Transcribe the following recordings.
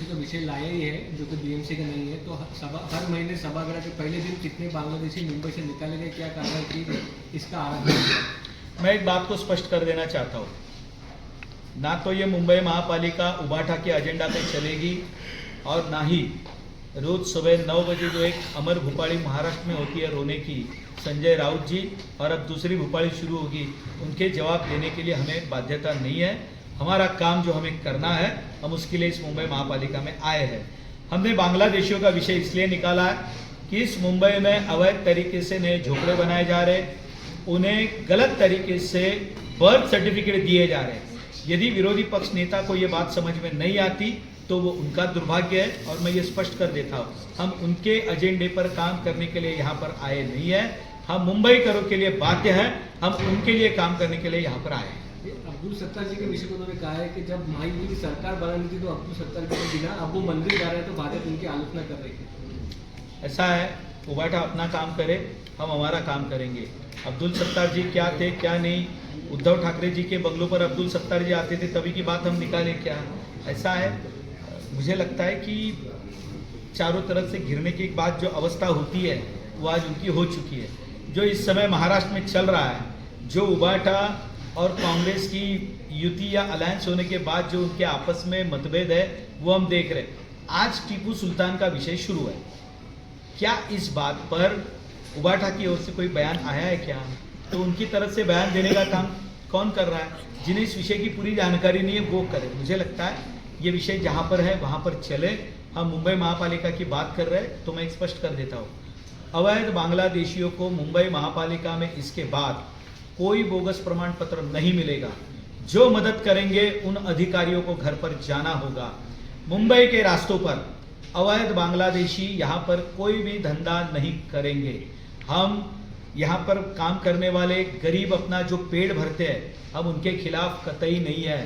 का विषय लाया ही है जो कि बीएमसी का नहीं है, तो हर महीने सभागृह के पहले दिन कितने बांग्लादेशी मुंबई से निकाले गए, क्या कार्रवाई की, इसका आरंभ। मैं एक बात को स्पष्ट कर देना चाहता हूँ, ना तो ये मुंबई महापालिका उबाठा के एजेंडा पे चलेगी और ना ही रोज सुबह 9 बजे जो एक अमर भूपाली महाराष्ट्र में होती है रोने की, संजय राउत जी, और अब दूसरी भूपाली शुरू होगी, उनके जवाब देने के लिए हमें बाध्यता नहीं है। हमारा काम जो हमें करना है, हम उसके लिए इस मुंबई महापालिका में आए हैं। हमने बांग्लादेशियों का विषय इसलिए निकाला है कि इस मुंबई में अवैध तरीके से नए झोपड़े बनाए जा रहे, उन्हें गलत तरीके से बर्थ सर्टिफिकेट दिए जा रहे। यदि विरोधी पक्ष नेता को ये बात समझ में नहीं आती तो वो उनका दुर्भाग्य है, और मैं ये स्पष्ट कर देता हूँ, हम उनके एजेंडे पर काम करने के लिए यहाँ पर आए नहीं है। हम मुंबई करो के लिए बाध्य हैं, हम उनके लिए काम करने के लिए यहाँ पर आए हैं। अब्दुल सत्तार जी के विषय में उन्होंने कहा है कि जब महायुति की सरकार बनानी थी तो अब्दुल सत्तार जी ने बिना, अब वो मंदिर जा रहे हैं तो भाजपा उनकी आलोचना कर रही थी। ऐसा है, उबाठा अपना काम करे, हम हमारा काम करेंगे। अब्दुल सत्तार जी क्या थे क्या नहीं, उद्धव ठाकरे जी के बंगलों पर अब्दुल सत्तार जी आते थे तभी की बात हम निकालें क्या? ऐसा है, मुझे लगता है कि चारों तरफ से घिरने की एक बात जो अवस्था होती है वो आज उनकी हो चुकी है। जो इस समय महाराष्ट्र में चल रहा है, जो उबाठा और कांग्रेस की युति या अलायंस होने के बाद जो उनके आपस में मतभेद है वो हम देख रहे हैं। आज टीपू सुल्तान का विषय शुरू है, क्या इस बात पर उबाठा की ओर से कोई बयान आया है क्या? तो उनकी तरफ से बयान देने का काम कौन कर रहा है? जिन्हें इस विषय की पूरी जानकारी नहीं है वो करे। मुझे लगता है ये विषय जहाँ पर है वहाँ पर चले। हम मुंबई महापालिका की बात कर रहे हैं तो मैं स्पष्ट कर देता हूँ, अवैध बांग्लादेशियों को मुंबई महापालिका में इसके बाद कोई बोगस प्रमाण पत्र नहीं मिलेगा। जो मदद करेंगे उन अधिकारियों को घर पर जाना होगा। मुंबई के रास्तों पर अवैध बांग्लादेशी यहाँ पर कोई भी धंधा नहीं करेंगे। हम यहाँ पर काम करने वाले गरीब अपना जो पेट भरते हैं, हम उनके खिलाफ कतई नहीं है,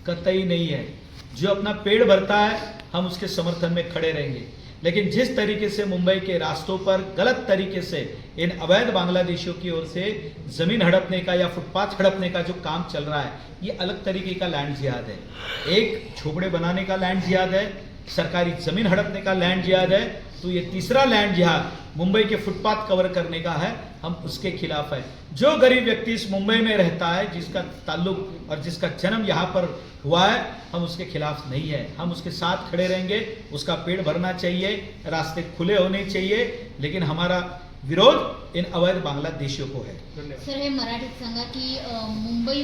कतई नहीं है। जो अपना पेट भरता है हम उसके समर्थन में खड़े रहेंगे। लेकिन जिस तरीके से मुंबई के रास्तों पर गलत तरीके से इन अवैध बांग्लादेशियों की ओर से जमीन हड़पने का या फुटपाथ हड़पने का जो काम चल रहा है, ये अलग तरीके का लैंड जिहाद है। एक झोपड़े बनाने का लैंड जिहाद है, सरकारी जमीन हड़पने का लैंड जिहाद है, तो ये तीसरा लैंड जिहाद मुंबई के फुटपाथ कवर करने का है, हम उसके खिलाफ है। जो गरीब व्यक्ति इस मुंबई में रहता है, जिसका ताल्लुक और जिसका जन्म यहाँ पर हुआ है, हम उसके खिलाफ नहीं है, हम उसके साथ खड़े रहेंगे। उसका पेट भरना चाहिए, रास्ते खुले होने चाहिए, लेकिन हमारा विरोध इन अवैध बांग्लादेशियों को है। सर, हे मराठीत सांगा की मुंबई